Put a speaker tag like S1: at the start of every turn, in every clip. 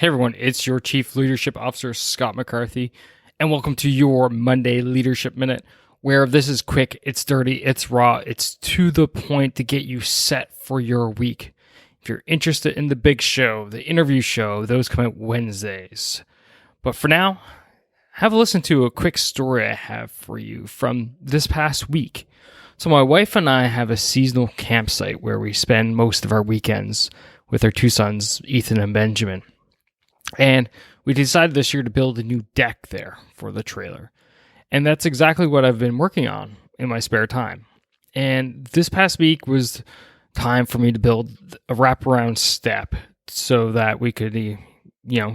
S1: Hey everyone, it's your Chief Leadership Officer, Scott McCarthy, and welcome to your Monday Leadership Minute, where this is quick, it's dirty, it's raw, it's to the point to get you set for your week. If you're interested in the big show, the interview show, those come out Wednesdays. But for now, have a listen to a quick story I have for you from this past week. So my wife and I have a seasonal campsite where we spend most of our weekends with our two sons, Ethan and Benjamin. And we decided this year to build a new deck there for the trailer. And that's exactly what I've been working on in my spare time. And this past week was time for me to build a wraparound step so that we could,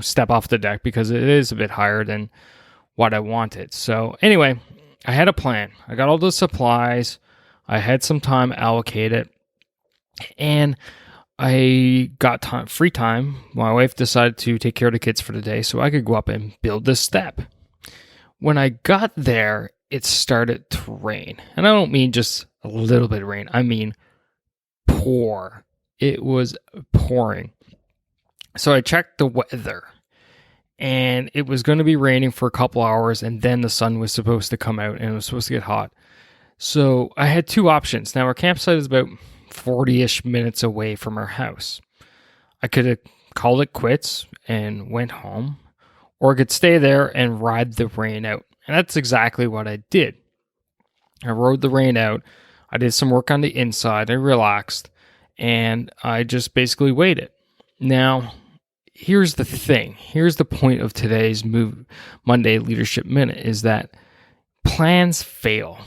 S1: step off the deck because it is a bit higher than what I wanted. So anyway, I had a plan. I got all the supplies. I had some time allocated. And I got free time. My wife decided to take care of the kids for the day so I could go up and build this step. When I got there, it started to rain. And I don't mean just a little bit of rain. I mean pour. It was pouring. So I checked the weather. And it was going to be raining for a couple hours. And then the sun was supposed to come out and it was supposed to get hot. So I had two options. Now our campsite is about 40-ish minutes away from our house. I could have called it quits and went home, or I could stay there and ride the rain out. And that's exactly what I did. I rode the rain out. I did some work on the inside. I relaxed, and I just basically waited. Now, here's the thing. Here's the point of today's Monday Leadership Minute is that plans fail.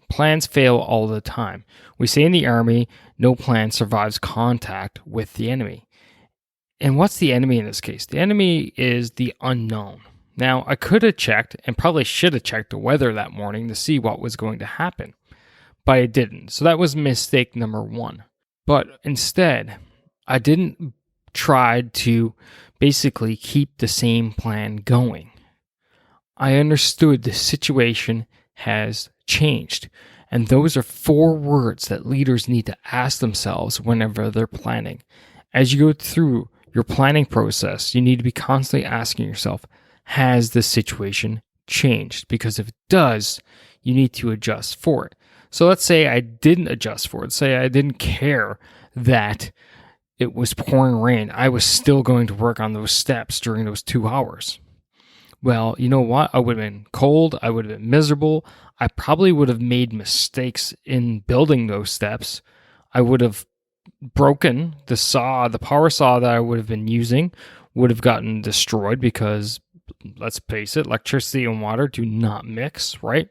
S1: Plans fail all the time. We say in the Army, no plan survives contact with the enemy. And what's the enemy in this case? The enemy is the unknown. Now, I could have checked and probably should have checked the weather that morning to see what was going to happen, but I didn't. So that was mistake number one. But instead, I didn't try to basically keep the same plan going. I understood the situation has changed. And those are 4 words that leaders need to ask themselves whenever they're planning. As you go through your planning process, you need to be constantly asking yourself, has the situation changed? Because if it does, you need to adjust for it. So let's say I didn't adjust for it. Say I didn't care that it was pouring rain. I was still going to work on those steps during those 2 hours. Well, you know what? I would have been cold. I would have been miserable. I probably would have made mistakes in building those steps. I would have broken the power saw that I would have been using would have gotten destroyed because, let's face it, electricity and water do not mix, right?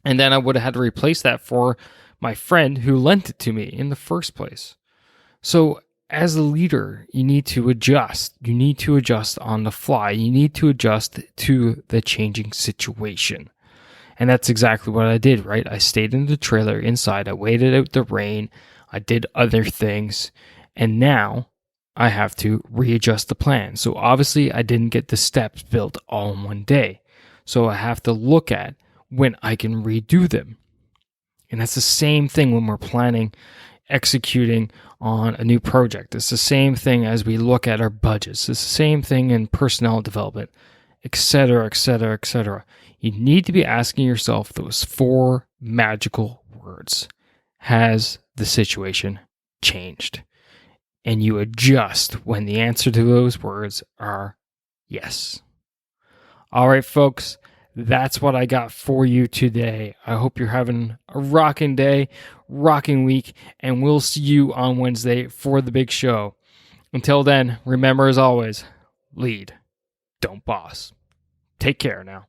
S1: And then I would have had to replace that for my friend who lent it to me in the first place. So as a leader, you need to adjust. You need to adjust on the fly. You need to adjust to the changing situation. And that's exactly what I did, right? I stayed in the trailer inside. I waited out the rain. I did other things. And now I have to readjust the plan. So obviously I didn't get the steps built all in one day. So I have to look at when I can redo them. And that's the same thing when we're planning, executing on a new project. It's the same thing as we look at our budgets. It's the same thing in personnel development, etc., etc., etc. You need to be asking yourself those 4 magical words. Has the situation changed? And you adjust when the answer to those words are yes. All right, folks. That's what I got for you today. I hope you're having a rocking day, rocking week, and we'll see you on Wednesday for the big show. Until then, remember as always, lead, don't boss. Take care now.